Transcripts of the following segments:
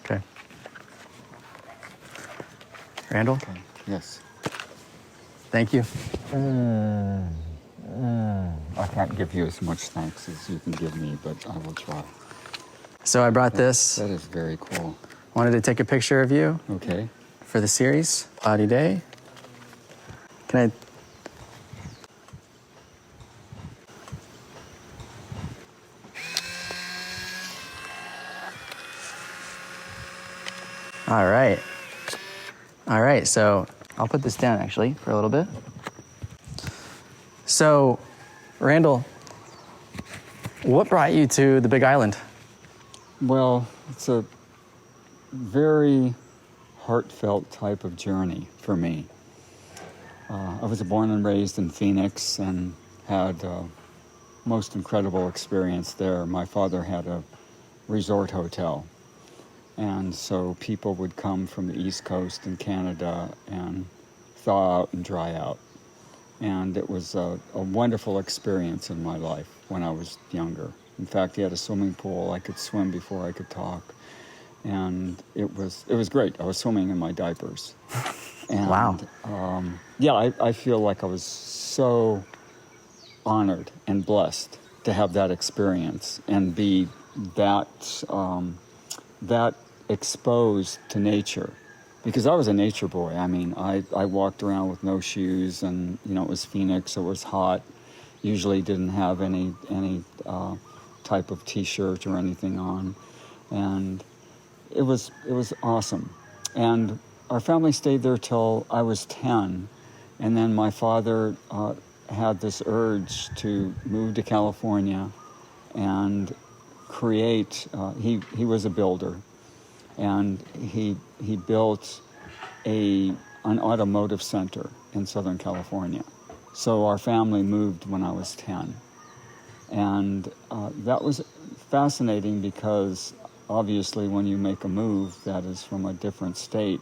Okay. Randyl? Okay. Yes. Thank you. I can't give you as much thanks as you can give me, but I will try. So I brought this. That is very cool. Wanted to take a picture of you. Okay. For the series, Cloudy Day. Can I? All right. All right, so I'll put this down actually for a little bit. So, Randyl, what brought you to the Big Island? Well, it's a very heartfelt type of journey for me. I was born and raised in Phoenix and had a most incredible experience there. My father had a resort hotel, and so people would come from the East Coast in Canada and thaw out and dry out. And it was a wonderful experience in my life when I was younger. In fact, he had a swimming pool. I could swim before I could talk. And it was great. I was swimming in my diapers. And, wow. I feel like I was so honored and blessed to have that experience and be that exposed to nature. Because I was a nature boy. I mean, I walked around with no shoes, and it was Phoenix, so it was hot. Usually didn't have any type of T-shirt or anything on, and it was awesome. And our family stayed there till I was 10, and then my father had this urge to move to California and create. He was a builder. And he built an automotive center in Southern California. So our family moved when I was 10. And that was fascinating because obviously when you make a move that is from a different state,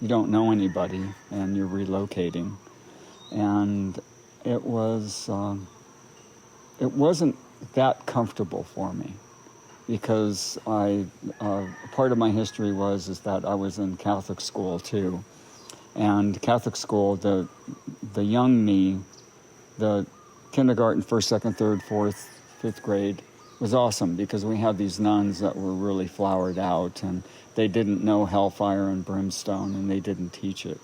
you don't know anybody and you're relocating. And it wasn't that comfortable for me. Because part of my history is that I was in Catholic school too, and Catholic school, the young me, the kindergarten, first, second, third, fourth, fifth grade was awesome because we had these nuns that were really flowered out, and they didn't know hellfire and brimstone, and they didn't teach it.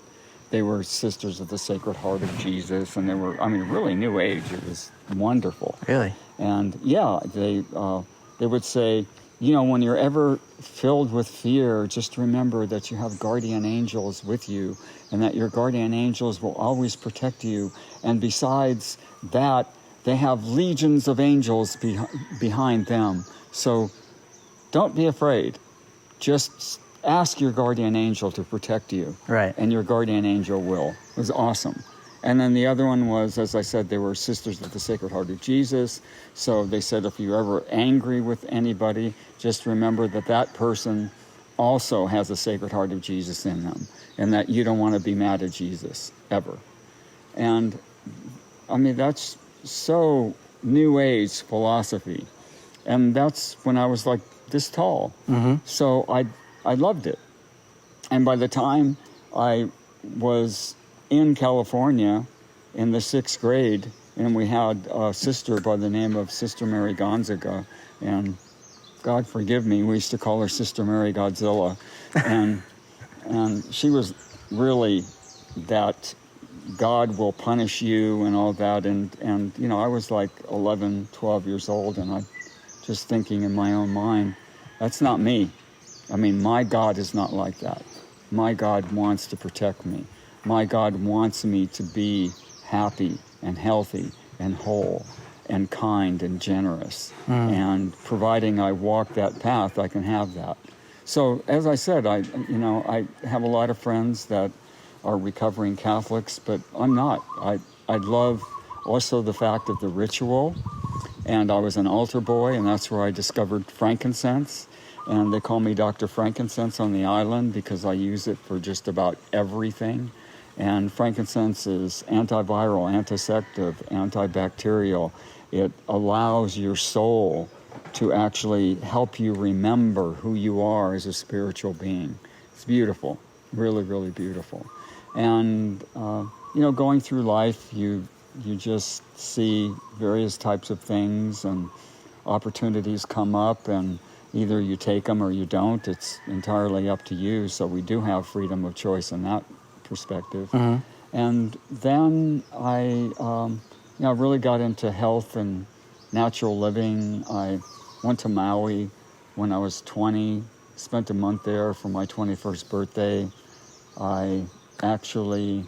They were Sisters of the Sacred Heart of Jesus, and they were, really new age. It was wonderful. Really? And they would say, when you're ever filled with fear, just remember that you have guardian angels with you and that your guardian angels will always protect you. And besides that, they have legions of angels behind them. So don't be afraid. Just ask your guardian angel to protect you. Right. And your guardian angel will. It was awesome. And then the other one was, as I said, they were Sisters of the Sacred Heart of Jesus. So they said if you're ever angry with anybody, just remember that person also has the Sacred Heart of Jesus in them, and that you don't want to be mad at Jesus, ever. And, that's so New Age philosophy. And that's when I was like this tall. Mm-hmm. So I loved it. And by the time I was in California in the 6th grade, and we had a sister by the name of Sister Mary Gonzaga, and God forgive me, we used to call her Sister Mary Godzilla, and she was really that God will punish you and all that, and I was like 11, 12 years old, and I just thinking in my own mind, that's not me. My God is not like that. My God wants to protect me. My God wants me to be happy and healthy and whole and kind and generous. And providing I walk that path, I can have that. So as I said, I have a lot of friends that are recovering Catholics, but I'm not. I love also the fact of the ritual. And I was an altar boy, and that's where I discovered frankincense. And they call me Dr. Frankincense on the island because I use it for just about everything. And frankincense is antiviral, antiseptic, antibacterial. It allows your soul to actually help you remember who you are as a spiritual being. It's beautiful, really, really beautiful. And, going through life, you just see various types of things, and opportunities come up, and either you take them or you don't. It's entirely up to you. So we do have freedom of choice in that perspective. Mm-hmm. And then I really got into health and natural living. I went to Maui when I was 20, spent a month there for my 21st birthday. I actually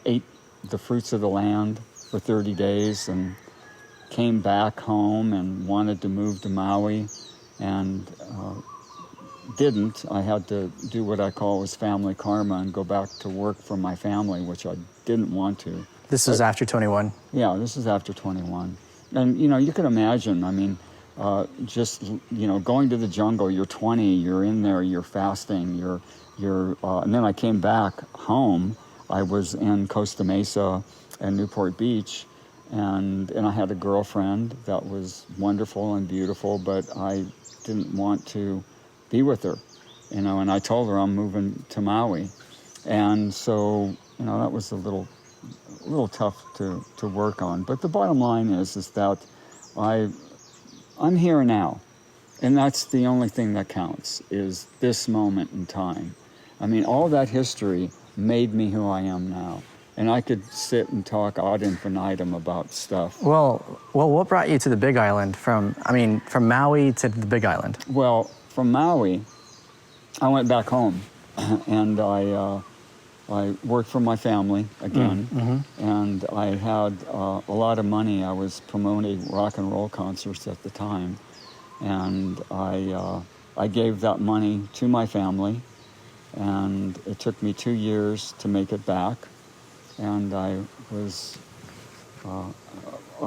ate the fruits of the land for 30 days and came back home and wanted to move to Maui, and didn't. I had to do what I call was family karma and go back to work for my family, which I didn't want to. This was after 21. Yeah, this is after 21. And, you can imagine, going to the jungle, you're 20, you're in there, you're fasting, and then I came back home. I was in Costa Mesa and Newport Beach, and I had a girlfriend that was wonderful and beautiful, but I didn't want to be with her, and I told her I'm moving to Maui. And so, that was a little tough to work on. But the bottom line is that I'm here now, and that's the only thing that counts, is this moment in time. All that history made me who I am now. And I could sit and talk ad infinitum about stuff. Well, what brought you to the Big Island from Maui to the Big Island? Well, from Maui, I went back home, and I worked for my family again, mm-hmm. and I had a lot of money. I was promoting rock and roll concerts at the time, and I gave that money to my family, and it took me 2 years to make it back. And I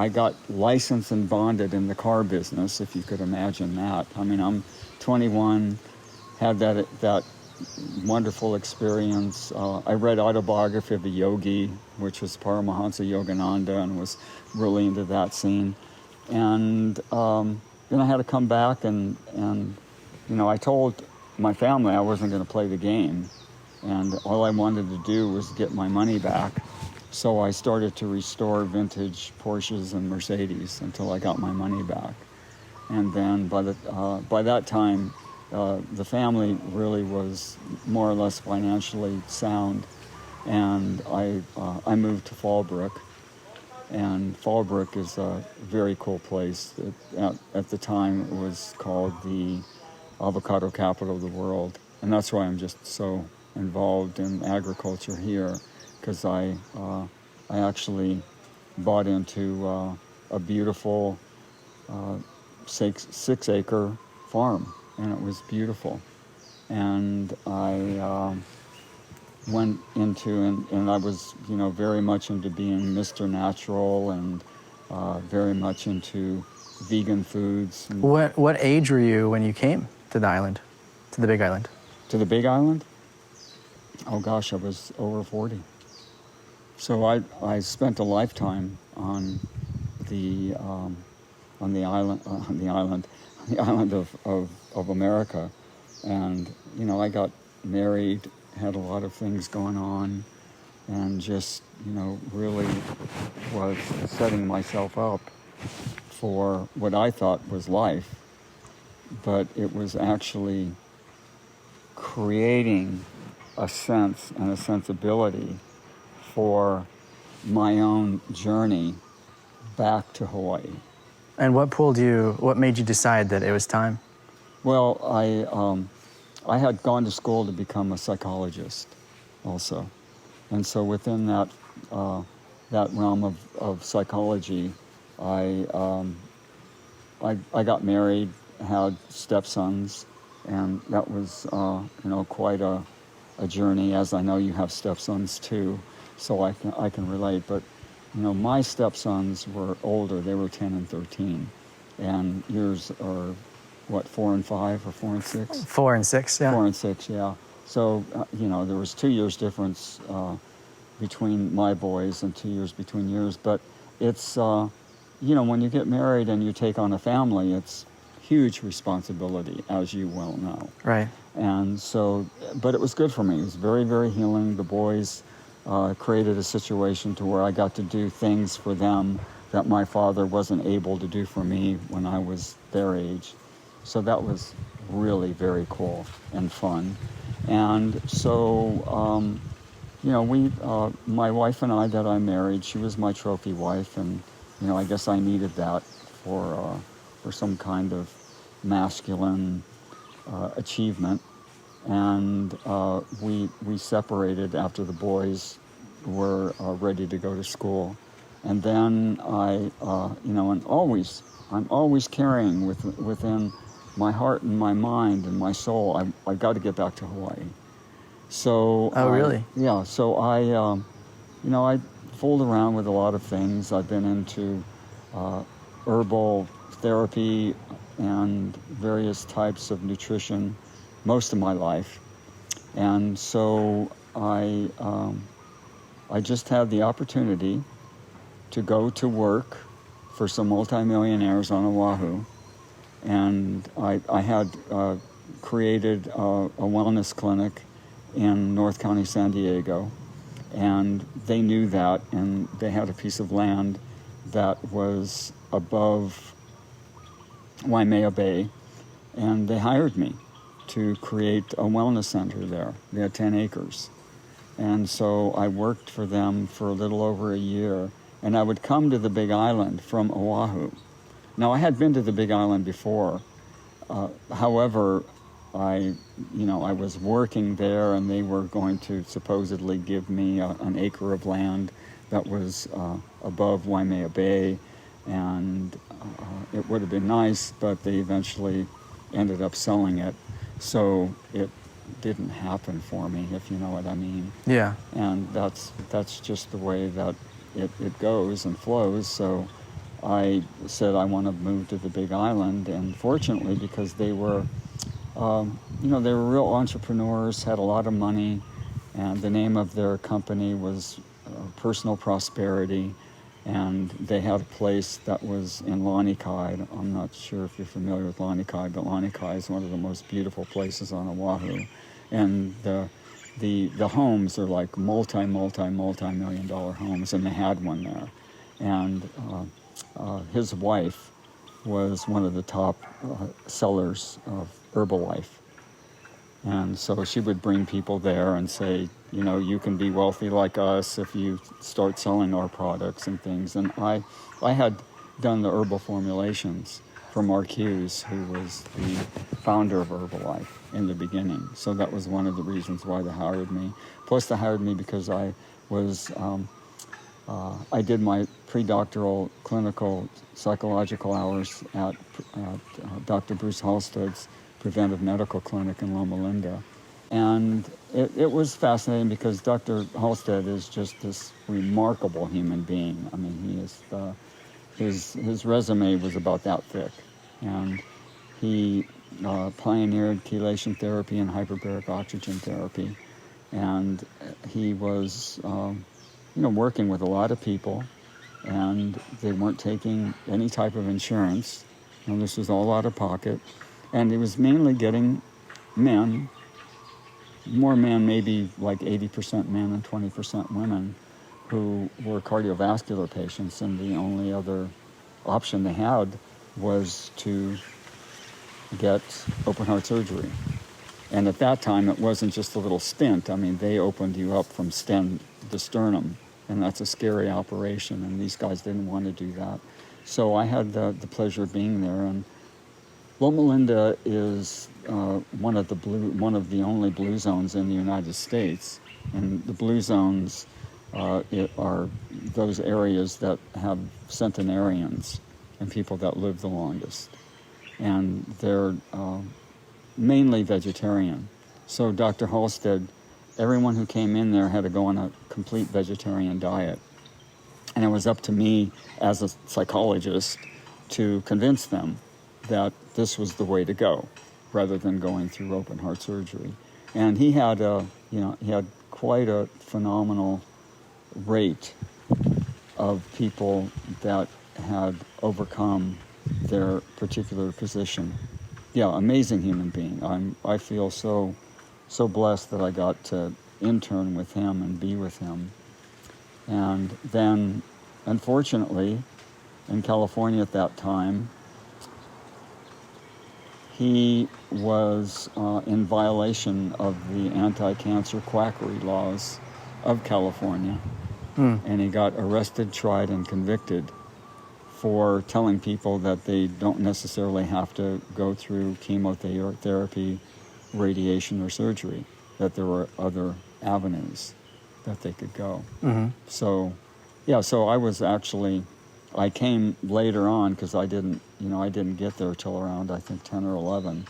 got licensed and bonded in the car business, if you could imagine that. I'm 21, had that wonderful experience. I read Autobiography of a Yogi, which was Paramahansa Yogananda, and was really into that scene. And then I had to come back, and I told my family I wasn't going to play the game. And all I wanted to do was get my money back. So I started to restore vintage Porsches and Mercedes until I got my money back. And then by that time, the family really was more or less financially sound. And I moved to Fallbrook. And Fallbrook is a very cool place. At the time, it was called the avocado capital of the world. And that's why I'm just so involved in agriculture here, because I actually bought into a beautiful 6-acre farm, and it was beautiful. And I went into, and I was very much into being Mr. Natural, and very much into vegan foods. What age were you when you came to the island, to the Big Island? To the Big Island? Oh gosh, I was over 40. So I spent a lifetime on the island of America, and I got married, had a lot of things going on, and just really was setting myself up for what I thought was life, but it was actually creating a sense and a sensibility for my own journey back to Hawaii. And what made you decide that it was time? Well, I had gone to school to become a psychologist also. And so within that realm of psychology, I got married, had stepsons, and that was quite a journey, as I know you have stepsons too, so I can relate. But my stepsons were older; they were 10 and 13, and yours are what, 4 and 5 or 4 and 6? 4 and 6, yeah. 4 and 6, yeah. So there was 2 years difference between my boys and 2 years between yours, but it's when you get married and you take on a family, it's huge responsibility, as you well know. Right. And so, but it was good for me. It was very, very healing. The boys created a situation to where I got to do things for them that my father wasn't able to do for me when I was their age. So that was really very cool and fun. And so, my wife and I that I married, she was my trophy wife, and I guess I needed that for some kind of masculine achievement. And we separated after the boys were ready to go to school. And then I'm always carrying within my heart and my mind and my soul, I got to get back to Hawaii. So really? Yeah. So I fooled around with a lot of things. I've been into herbal therapy and various types of nutrition most of my life, and so I just had the opportunity to go to work for some multimillionaires on Oahu, and I had created a wellness clinic in North County, San Diego, and they knew that, and they had a piece of land that was above Waimea Bay, and they hired me to create a wellness center there. They had 10 acres. And so I worked for them for a little over a year, and I would come to the Big Island from Oahu. Now, I had been to the Big Island before. However, I was working there, and they were going to supposedly give me an acre of land that was above Waimea Bay, and it would have been nice, but they eventually ended up selling it. So it didn't happen for me, if you know what I mean. Yeah. And that's just the way that it goes and flows. So I said I want to move to the Big Island, and fortunately, because they were, they were real entrepreneurs, had a lot of money, and the name of their company was Personal Prosperity, and they had a place that was in Lanikai. I'm not sure if you're familiar with Lanikai, but Lanikai is one of the most beautiful places on Oahu, and the homes are like multi-million dollar homes, and they had one there, and his wife was one of the top sellers of Herbalife. And so she would bring people there and say, you can be wealthy like us if you start selling our products and things. And I had done the herbal formulations for Mark Hughes, who was the founder of Herbalife in the beginning. So that was one of the reasons why they hired me. Plus, they hired me because I did my pre-doctoral clinical psychological hours at Dr. Bruce Halstead's preventive medical clinic in Loma Linda. And it was fascinating because Dr. Halstead is just this remarkable human being. I mean, he is, his resume was about that thick. And he pioneered chelation therapy and hyperbaric oxygen therapy. And he was, working with a lot of people, and they weren't taking any type of insurance. And this was all out of pocket. And he was mainly getting men, more men, maybe like 80% men and 20% women, who were cardiovascular patients, and the only other option they had was to get open heart surgery. And at that time, it wasn't just a little stent. I mean, they opened you up from stem to sternum, and that's a scary operation, and these guys didn't want to do that. So I had the pleasure of being there, and Loma Linda is one of the only blue zones in the United States, and the blue zones are those areas that have centenarians and people that live the longest, and they're mainly vegetarian. So Dr. Halstead, everyone who came in there had to go on a complete vegetarian diet, and it was up to me as a psychologist to convince them that this was the way to go, rather than going through open heart surgery. And he had quite a phenomenal rate of people that had overcome their particular position. Yeah, amazing human being. I feel so blessed that I got to intern with him and be with him. And then, unfortunately, in California at that time, he was in violation of the anti-cancer quackery laws of California. And he got arrested, tried, and convicted for telling people that they don't necessarily have to go through chemotherapy, radiation, or surgery, that there were other avenues that they could go. So, yeah, so I came later on because I didn't get there till around, I think, 10 or 11.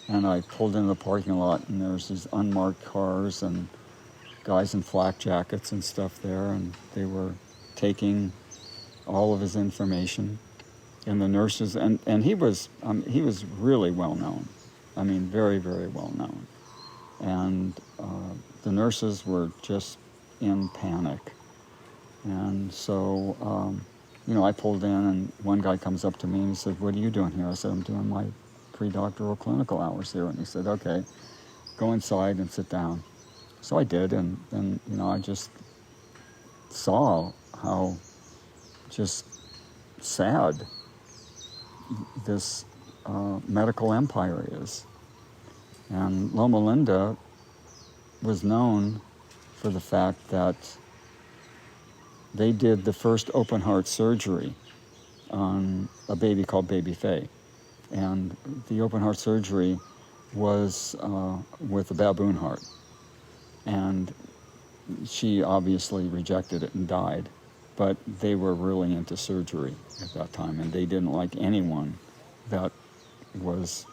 And I pulled into the parking lot, and there's these unmarked cars and guys in flak jackets and stuff there, and they were taking all of his information. And the nurses, and he was really well known. I mean, very, very well known. And the nurses were just in panic. And so, I pulled in, and one guy comes up to me and he said, "What are you doing here?" I said, "I'm doing my pre-doctoral clinical hours here." And he said, "Okay, go inside and sit down." So I did, and I just saw how just sad this medical empire is. And Loma Linda was known for the fact that they did the first open heart surgery on a baby called Baby Faye. And the open heart surgery was with a baboon heart. And she obviously rejected it and died. But they were really into surgery at that time, and they didn't like anyone that was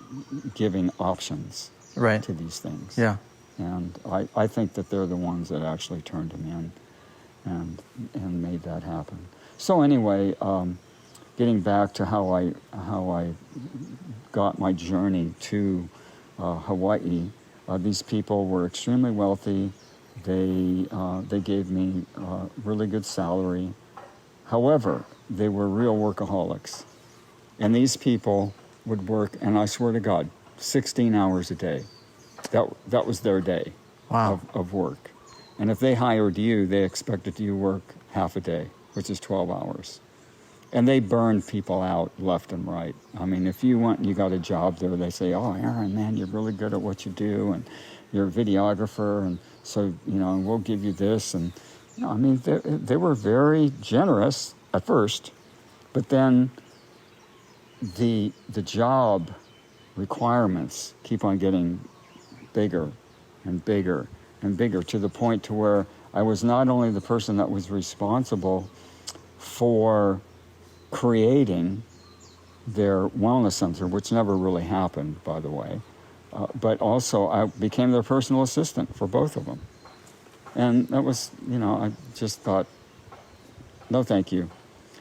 giving options to these things. Yeah. And I think that they're the ones that actually turned him in and made that happen. So anyway, getting back to how I got my journey to Hawaii, these people were extremely wealthy. They gave me a really good salary. However, they were real workaholics. And these people would work, and I swear to God, 16 hours a day. That was their day of work. And if they hired you, they expected you to work half a day, which is 12 hours. And they burned people out left and right. I mean, if you went and you got a job there, they say, "Oh, Aaron, man, you're really good at what you do, and you're a videographer, and so, we'll give you this." And, I mean, they were very generous at first, but then the job requirements keep on getting bigger and bigger and bigger, to the point to where I was not only the person that was responsible for creating their wellness center, which never really happened, by the way, but also I became their personal assistant for both of them. And that was, I just thought, no thank you.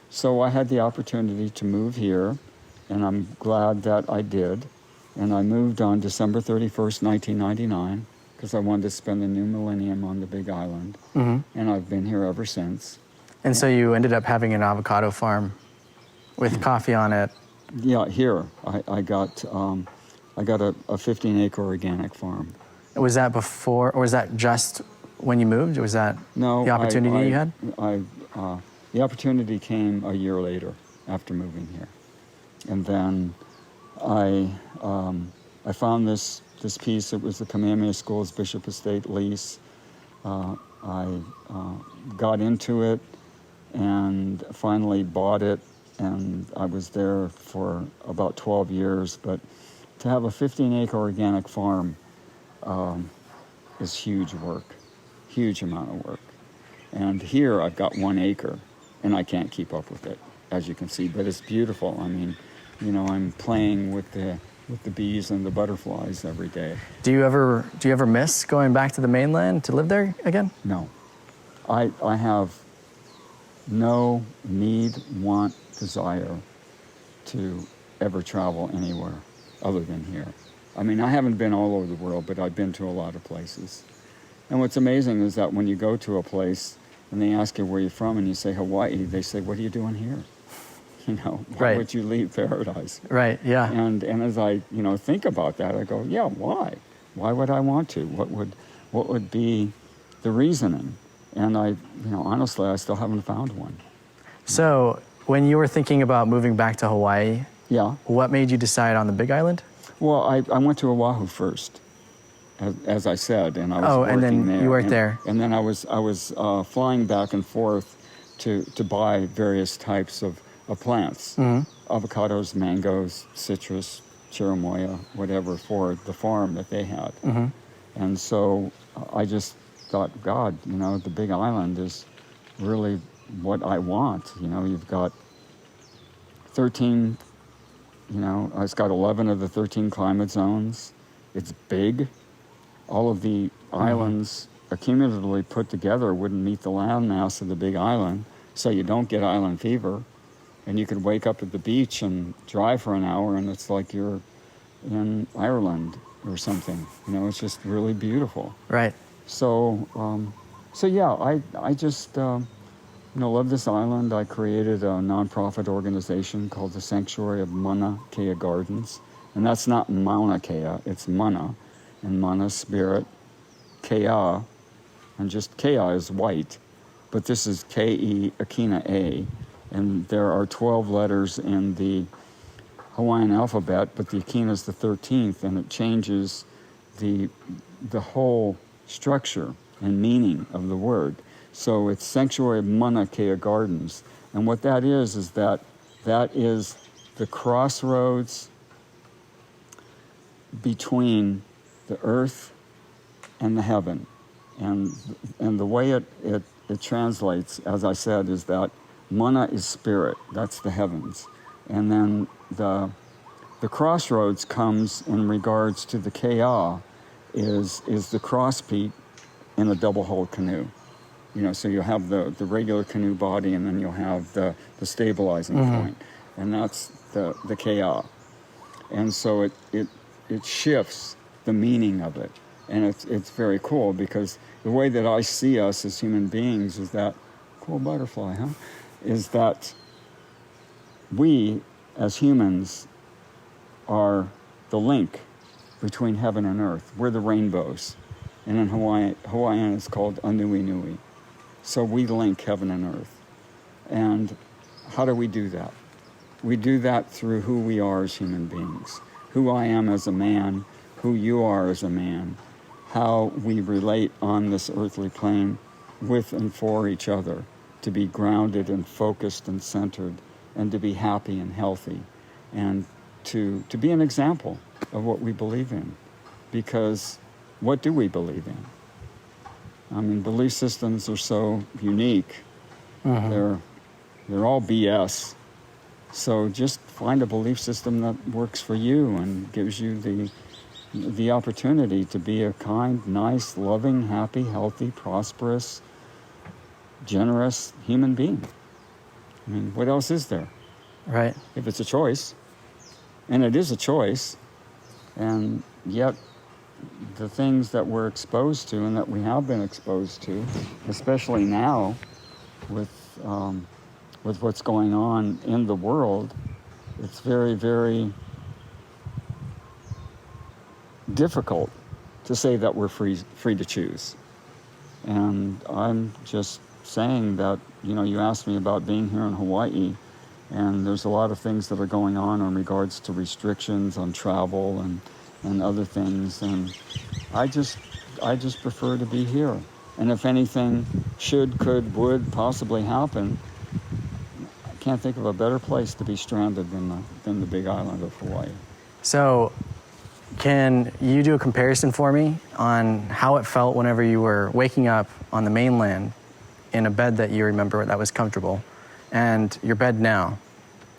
So I had the opportunity to move here, and I'm glad that I did. And I moved on December 31st, 1999, because I wanted to spend the new millennium on the Big Island. And I've been here ever since. And so you ended up having an avocado farm with coffee on it. Yeah, here. I got a 15-acre organic farm. Was that before, or was that just when you moved? Was that the opportunity you had? The opportunity came a year later after moving here. And then I found this piece. It was the Kamehameha School's Bishop Estate lease. I got into it and finally bought it, and I was there for about 12 years. But to have a 15-acre organic farm is huge work, huge amount of work. And here I've got 1 acre, and I can't keep up with it, as you can see. But it's beautiful. I mean, I'm playing with the bees and the butterflies every day. Do you ever miss going back to the mainland to live there again? No. I have no need, want, desire to ever travel anywhere other than here. I mean, I haven't been all over the world, but I've been to a lot of places. And what's amazing is that when you go to a place and they ask you where you're from and you say Hawaii, they say, "What are you doing here?" Why would you leave paradise? Right, yeah. And as I, think about that, I go, yeah, why? Why would I want to? What would be the reasoning? And I, honestly, I still haven't found one. So when you were thinking about moving back to Hawaii, what made you decide on the Big Island? Well, I went to Oahu first, as I said, and I was working and then there. You worked there. And then I was flying back and forth to buy various types of plants, avocados, mangoes, citrus, cherimoya, whatever, for the farm that they had. And so I just thought, God, the Big Island is really what I want. You've got 13, it's got 11 of the 13 climate zones. It's big. All of the islands accumulatively put together wouldn't meet the landmass of the Big Island, so you don't get island fever. And you could wake up at the beach and drive for an hour, and it's like you're in Ireland or something. It's just really beautiful. Right. So yeah, I just love this island. I created a nonprofit organization called the Sanctuary of Mauna Kea Gardens, and that's not Mauna Kea, it's Mana, and Mana spirit, Kea, and just Kea is white, but this is K-E Akina A. And there are 12 letters in the Hawaiian alphabet, but the Akina is the 13th, and it changes the whole structure and meaning of the word. So it's Sanctuary of Mauna Kea Gardens. And what that is that is the crossroads between the earth and the heaven. And the way it translates, as I said, is that Mana is spirit, that's the heavens. And then the crossroads comes in regards to the Kea is the crossbeat in a double-hulled canoe. So you'll have the regular canoe body, and then you'll have the stabilizing point. And that's the Kea. And so it shifts the meaning of it. And it's very cool, because the way that I see us as human beings is that, cool butterfly, huh? Is that we, as humans, are the link between heaven and earth. We're the rainbows. And in Hawaiian it's called Anui Nui. So we link heaven and earth. And how do we do that? We do that through who we are as human beings. Who I am as a man, who you are as a man, how we relate on this earthly plane with and for each other, to be grounded and focused and centered, and to be happy and healthy, and to be an example of what we believe in. Because what do we believe in? I mean, belief systems are so unique. They're all BS. So just find a belief system that works for you and gives you the opportunity to be a kind, nice, loving, happy, healthy, prosperous, generous human being. I mean, what else is there? Right. If it's a choice. And it is a choice. And yet the things that we're exposed to and that we have been exposed to, especially now with what's going on in the world, it's very, very difficult to say that we're free to choose. And I'm just saying that, you asked me about being here in Hawaii, and there's a lot of things that are going on in regards to restrictions on travel and other things, and I just prefer to be here. And if anything would possibly happen, I can't think of a better place to be stranded than the Big Island of Hawaii. So, can you do a comparison for me on how it felt whenever you were waking up on the mainland in a bed that you remember that was comfortable, and your bed now?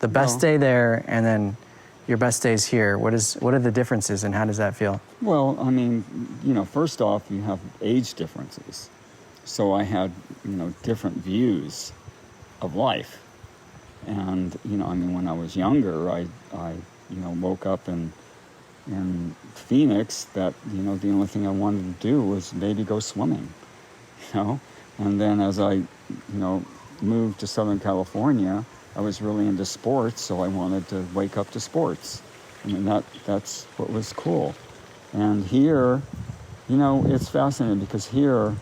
The best day there, and then your best days here. What are the differences, and how does that feel? Well, I mean, first off, you have age differences. So I had, different views of life. And, when I was younger, I woke up in Phoenix that, the only thing I wanted to do was maybe go swimming, And then as I, moved to Southern California, I was really into sports, so I wanted to wake up to sports. I mean, that's what was cool. And here, you know, it's fascinating because here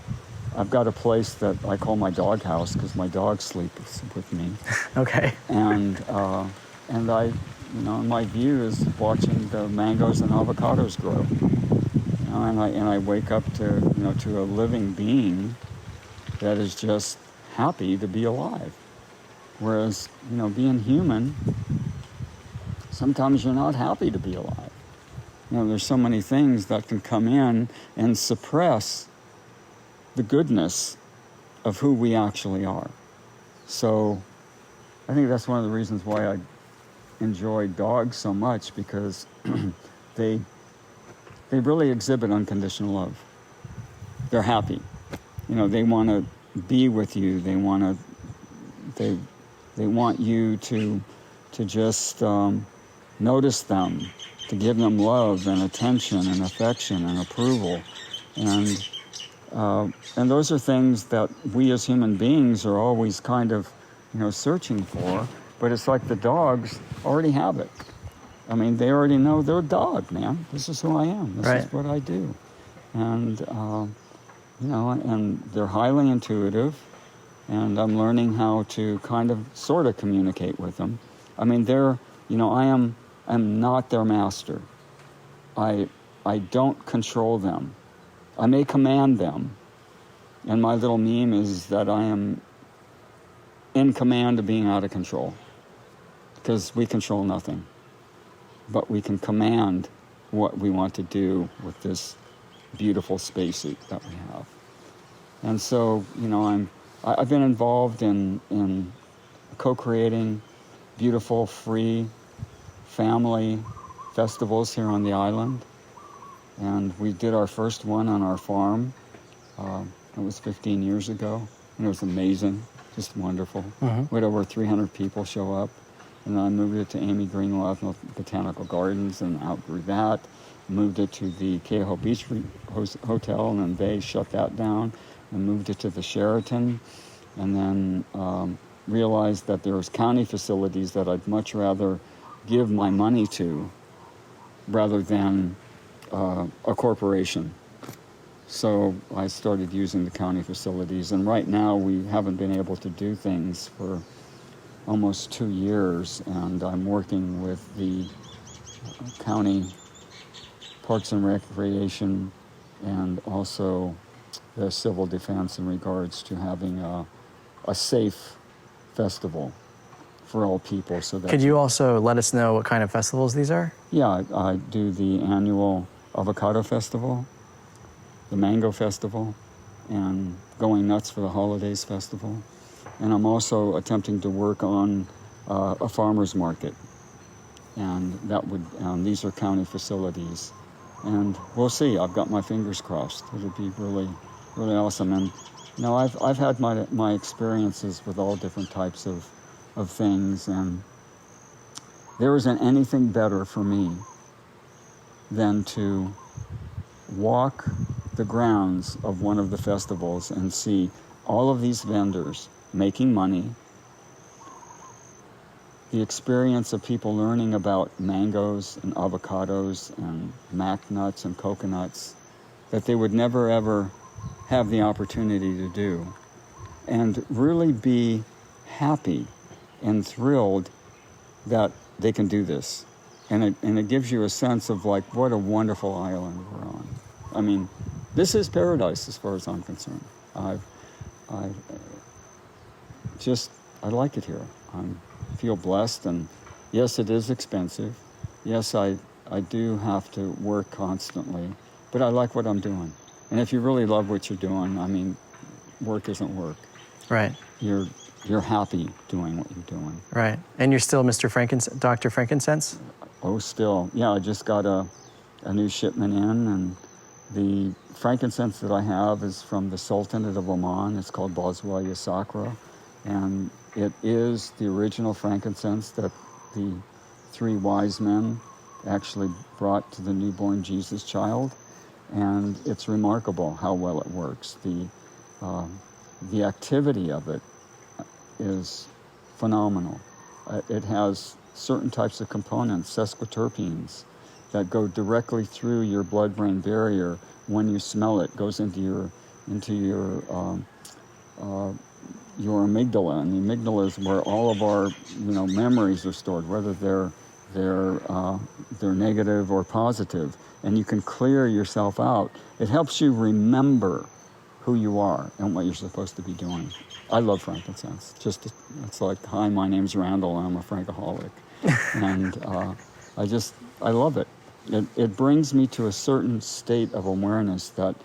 I've got a place that I call my dog house because my dogs sleep with me. Okay. And I, you know, my view is watching the mangoes and avocados grow. You know, and I wake up to, you know, to a living being that is just happy to be alive. Whereas, you know, being human, sometimes you're not happy to be alive. You know, there's so many things that can come in and suppress the goodness of who we actually are. So I think that's one of the reasons why I enjoy dogs so much, because they really exhibit unconditional love. They're happy. You know, they want to be with you. They want you to just notice them, to give them love and attention and affection and approval. And those are things that we as human beings are always kind of, you know, searching for. But it's like the dogs already have it. I mean, they already know they're a dog, man. This is who I am. This is what I do. And, you know, and they're highly intuitive. And I'm learning how to kind of sort of communicate with them. I mean, they're, you know, I'm not their master. I don't control them. I may command them. And my little meme is that I am in command of being out of control. Because we control nothing. But we can command what we want to do with this beautiful spacesuit that we have. And so, you know, I've been involved in co-creating beautiful, free family festivals here on the island. And we did our first one on our farm. It was 15 years ago. And it was amazing, just wonderful. Mm-hmm. We had over 300 people show up. And then I moved it to Amy Greenwell Botanical Gardens and outgrew that. Moved it to the Keauhou Beach Hotel, and then they shut that down. And moved it to the Sheraton. And then realized that there was county facilities that I'd much rather give my money to rather than a corporation. So I started using the county facilities. And right now we haven't been able to do things for almost 2 years, and I'm working with the county Parks and Recreation and also the Civil Defense in regards to having a safe festival for all people. So that could you also let us know what kind of festivals these are? Yeah, I do the annual Avocado Festival, the Mango Festival, and Going Nuts for the Holidays Festival. And I'm also attempting to work on a farmer's market. And that would, these are county facilities. And we'll see, I've got my fingers crossed. It'll be really, really awesome. And, you know, I've had my experiences with all different types of things. And there isn't anything better for me than to walk the grounds of one of the festivals and see all of these vendors making money, the experience of people learning about mangoes and avocados and mac nuts and coconuts that they would never ever have the opportunity to do, and really be happy and thrilled that they can do this. And it gives you a sense of like what a wonderful island we're on. I mean, this is paradise as far as I'm concerned. I like it here. I feel blessed, and yes, it is expensive. Yes, I do have to work constantly, but I like what I'm doing. And if you really love what you're doing, I mean, work isn't work. Right. You're happy doing what you're doing. Right. And you're still Dr. Frankincense? Oh, still. Yeah, I just got a new shipment in, and the frankincense that I have is from the Sultanate of Oman. It's called Boswellia sacra, and it is the original frankincense that the 3 wise men actually brought to the newborn Jesus child, and it's remarkable how well it works. The activity of it is phenomenal. It has certain types of components, sesquiterpenes, that go directly through your blood-brain barrier. When you smell it, goes into your amygdala, and the amygdala is where all of our memories are stored, whether they're negative or positive, and you can clear yourself out. It helps you remember who you are and what you're supposed to be doing. I love frankincense. It's like, hi, my name's Randyl, and I'm a Frankaholic, and I love it. It brings me to a certain state of awareness that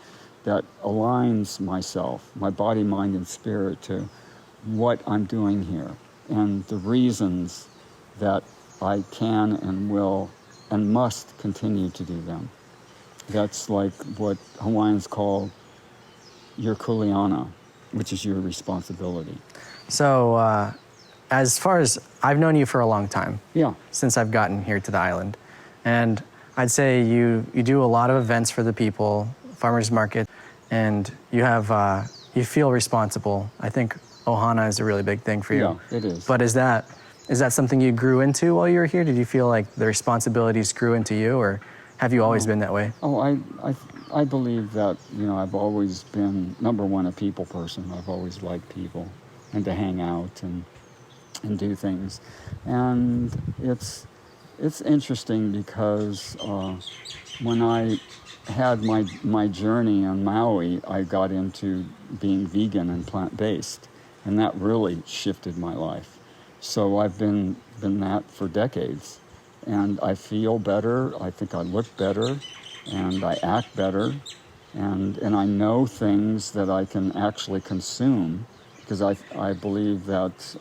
aligns myself, my body, mind, and spirit, to what I'm doing here and the reasons that I can and will and must continue to do them. That's like what Hawaiians call your kuleana, which is your responsibility. So, as far as I've known you for a long time, Yeah. since I've gotten here to the island, and I'd say you do a lot of events for the people, farmers market, and you feel responsible. I think ohana is a really big thing for you. Yeah, it is. But is that something you grew into while you were here? Did you feel like the responsibilities grew into you, or have you always been that way? Oh, I believe that, I've always been, number one, a people person. I've always liked people and to hang out and do things. And it's interesting because when I had my journey on Maui, I got into being vegan and plant-based, and that really shifted my life. So I've been that for decades, and I feel better. I think I look better, and I act better, and I know things that I can actually consume, because I believe that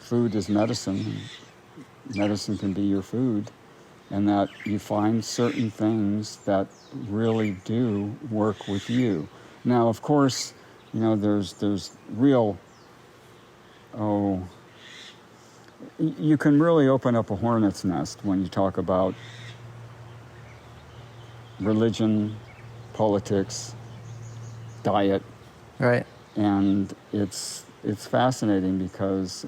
food is medicine. Medicine can be your food, and that you find certain things that really do work with you. Now, of course, there's real, you can really open up a hornet's nest when you talk about religion, politics, diet. Right. And it's fascinating because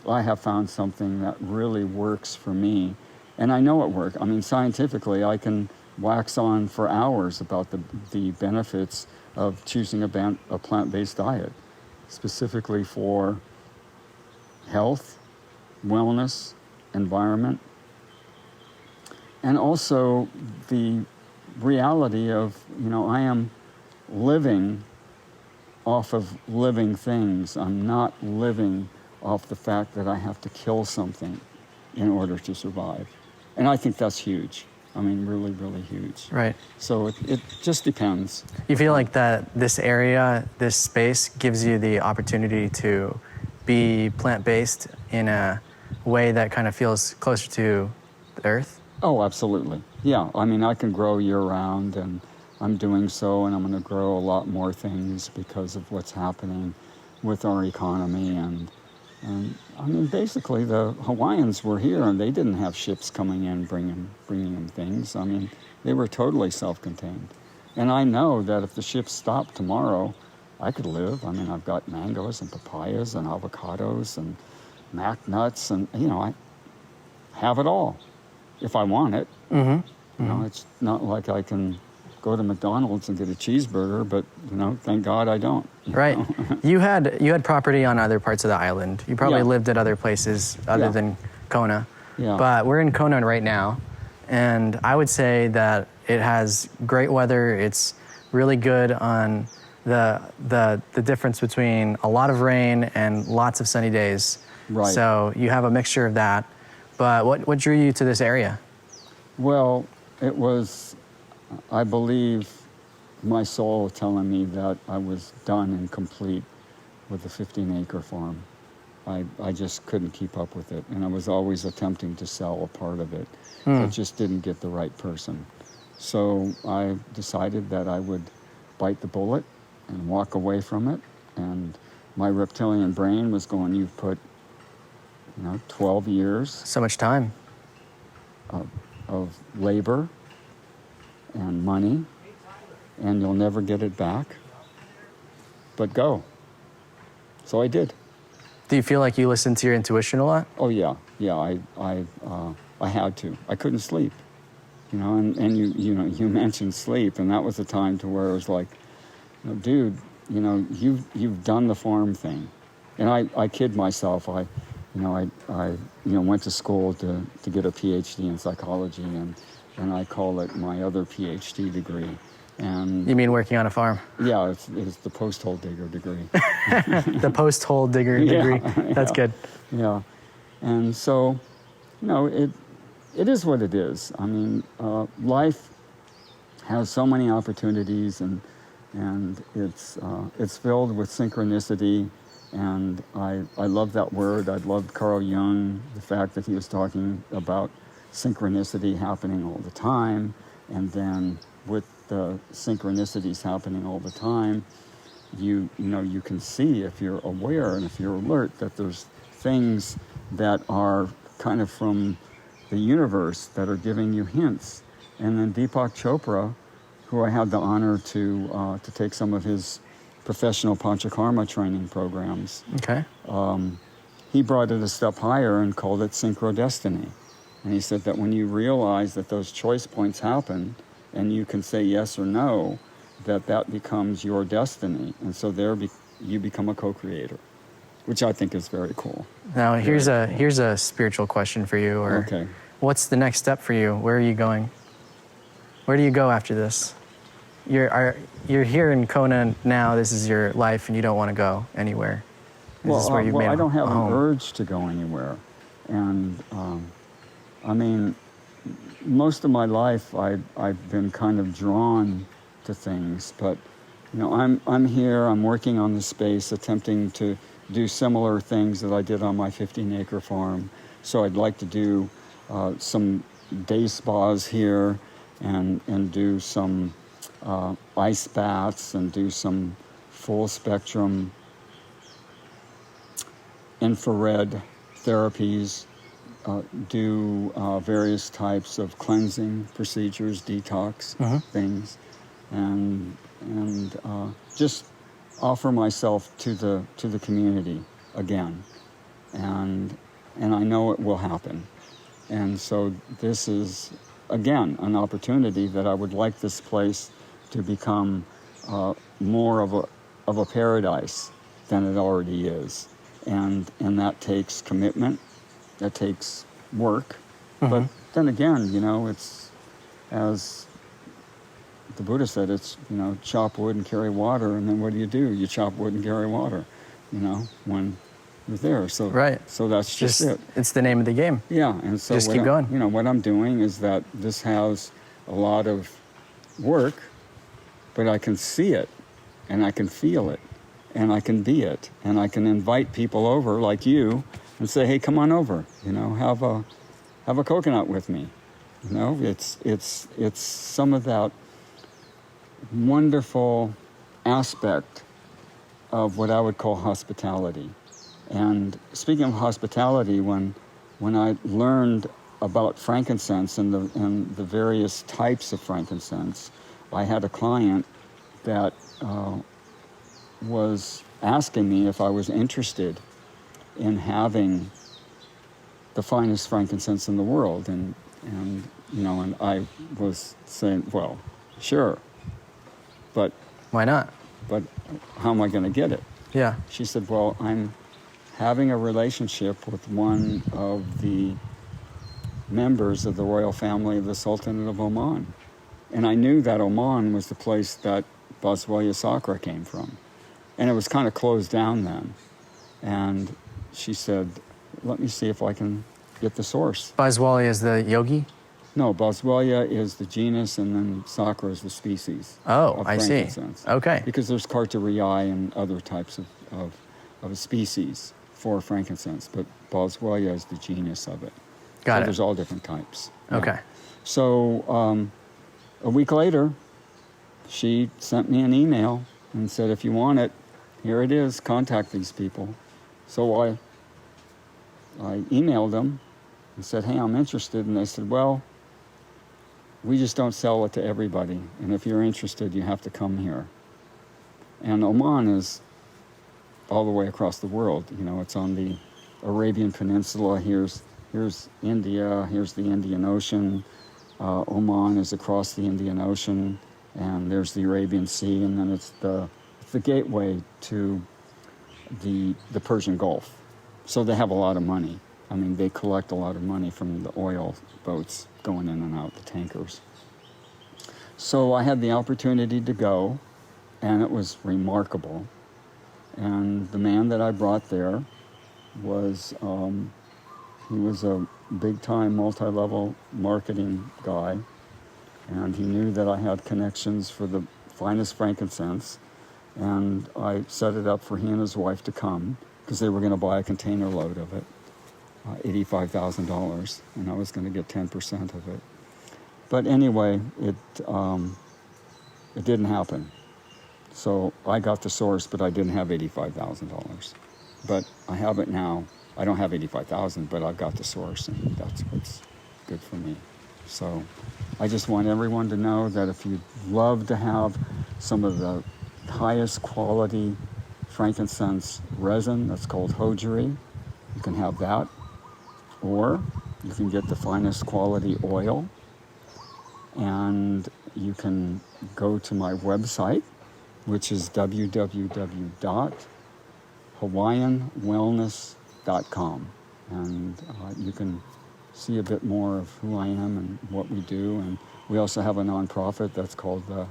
I have found something that really works for me. And I know it works. I mean, scientifically, I can wax on for hours about the benefits of choosing a plant-based diet, specifically for health, wellness, environment, and also the reality of, I am living off of living things. I'm not living off the fact that I have to kill something in order to survive. And I think that's huge. I mean, really, really huge. Right. So it just depends. You feel like that this area, this space, gives you the opportunity to be plant-based in a way that kind of feels closer to the earth? Oh, absolutely. Yeah, I mean, I can grow year-round, and I'm doing so, and I'm going to grow a lot more things because of what's happening with our economy. And I mean, basically, the Hawaiians were here, and they didn't have ships coming in bringing them things. I mean, they were totally self-contained. And I know that if the ships stopped tomorrow, I could live. I mean, I've got mangoes and papayas and avocados and mac nuts, and, I have it all if I want it. Mm-hmm. It's not like I can go to McDonald's and get a cheeseburger, but, thank God I don't. Right. You had property on other parts of the island. You probably lived at other places other than Kona. Yeah. But we're in Kona right now, and I would say that it has great weather. It's really good on the difference between a lot of rain and lots of sunny days. Right. So you have a mixture of that. But what drew you to this area? Well, it was, I believe, my soul telling me that I was done and complete with the 15-acre farm. I just couldn't keep up with it, and I was always attempting to sell a part of it. I just didn't get the right person. So I decided that I would bite the bullet and walk away from it, and my reptilian brain was going, you've put 12 years. So much time. Of labor and money, and you'll never get it back. But go. So I did. Do you feel like you listen to your intuition a lot? Oh yeah. I had to. I couldn't sleep. And you mentioned sleep, and that was a time to where it was like, dude, you've done the farm thing. And I kid myself. I went to school to get a PhD in psychology, and I call it my other PhD degree. And You mean working on a farm? yeah, it's the post-hole digger degree. The post-hole digger degree. That's good. Yeah, and so, it is what it is. I mean, life has so many opportunities, and it's filled with synchronicity. And I love that word. I loved Carl Jung, the fact that he was talking about synchronicity happening all the time, and then with the synchronicities happening all the time, you can see, if you're aware and if you're alert, that there's things that are kind of from the universe that are giving you hints. And then Deepak Chopra, who I had the honor to take some of his professional Panchakarma training programs, Okay. he brought it a step higher and called it synchrodestiny. And he said that when you realize that those choice points happen and you can say yes or no, that becomes your destiny. And so you become a co-creator, which I think is very cool. Now, here's a spiritual question for you. Okay. What's the next step for you? Where are you going? Where do you go after this? You're here in Kona now. This is your life, and you don't want to go anywhere. This is where you've made I don't have a an home. urge to go anywhere. And I mean, most of my life I've been kind of drawn to things, but I'm here. I'm working on the space, attempting to do similar things that I did on my 15-acre farm. So I'd like to do some day spas here, and do some ice baths, and do some full spectrum infrared therapies, do various types of cleansing procedures, detox things, and just offer myself to the community again, and I know it will happen. And so this is, again, an opportunity that I would like this place to become more of a paradise than it already is. And that takes commitment, that takes work. But then again, it's, as the Buddha said, it's, chop wood and carry water. And then what do? You chop wood and carry water, when you're there. So, right. So that's just it. It's the name of the game. Yeah. And so just keep going. What I'm doing is that this has a lot of work, but I can see it, and I can feel it, and I can be it, and I can invite people over like you and say, hey, come on over, have a coconut with me. It's some of that wonderful aspect of what I would call hospitality. And speaking of hospitality, when I learned about frankincense and the various types of frankincense, I had a client that was asking me if I was interested in having the finest frankincense in the world, and I was saying, well, sure, but why not? But how am I going to get it? Yeah. She said, well, I'm having a relationship with one of the members of the royal family of the Sultanate of Oman. And I knew that Oman was the place that Boswellia sacra came from. And it was kind of closed down then. And she said, let me see if I can get the source. Boswellia is the yogi? No, Boswellia is the genus, and then sacra is the species. Oh, of I see. frankincense. Okay. Because there's Carteriae and other types of species for frankincense, but Boswellia is the genus of it. Got so it. There's all different types. Okay. Yeah. So a week later, she sent me an email and said, if you want it, here it is, contact these people. So I emailed them and said, hey, I'm interested. And they said, well, we just don't sell it to everybody. And if you're interested, you have to come here. And Oman is all the way across the world. You know, it's on the Arabian Peninsula. Here's India. Here's the Indian Ocean. Oman is across the Indian Ocean, and there's the Arabian Sea, and then it's the gateway to the Persian Gulf. So they have a lot of money. I mean, they collect a lot of money from the oil boats going in and out, the tankers. So I had the opportunity to go, and it was remarkable. And the man that I brought there was, he was a big-time multi-level marketing guy, and he knew that I had connections for the finest frankincense, and I set it up for he and his wife to come, because they were going to buy a container load of it, $85,000, and I was going to get 10% of it. But anyway, it didn't happen. So I got the source, but I didn't have $85,000. But I have it now. I don't have $85,000, but I've got the source, and that's what's good for me. So I just want everyone to know that if you'd love to have some of the highest quality frankincense resin, that's called hojiri, you can have that. Or you can get the finest quality oil, and you can go to my website, which is www.hawaiianwellness.com, and you can see a bit more of who I am and what we do. And we also have a nonprofit that's called the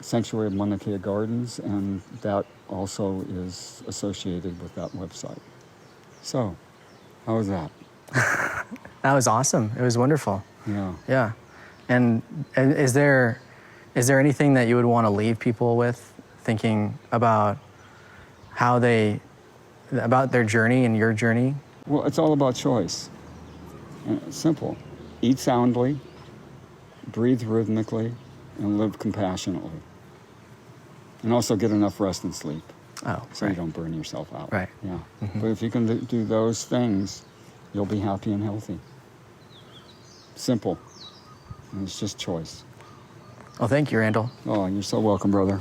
Sanctuary of Mauna Kea Gardens, and that also is associated with that website. So, how was that? That was awesome. It was wonderful. Yeah. Yeah. And is there anything that you would want to leave people with, thinking about about their journey and your journey? Well, it's all about choice. And it's simple. Eat soundly, breathe rhythmically, and live compassionately. And also get enough rest and sleep. Oh, so you don't burn yourself out. Right. Yeah. Mm-hmm. But if you can do those things, you'll be happy and healthy. Simple. And it's just choice. Well, thank you, Randyl. Oh, you're so welcome, brother.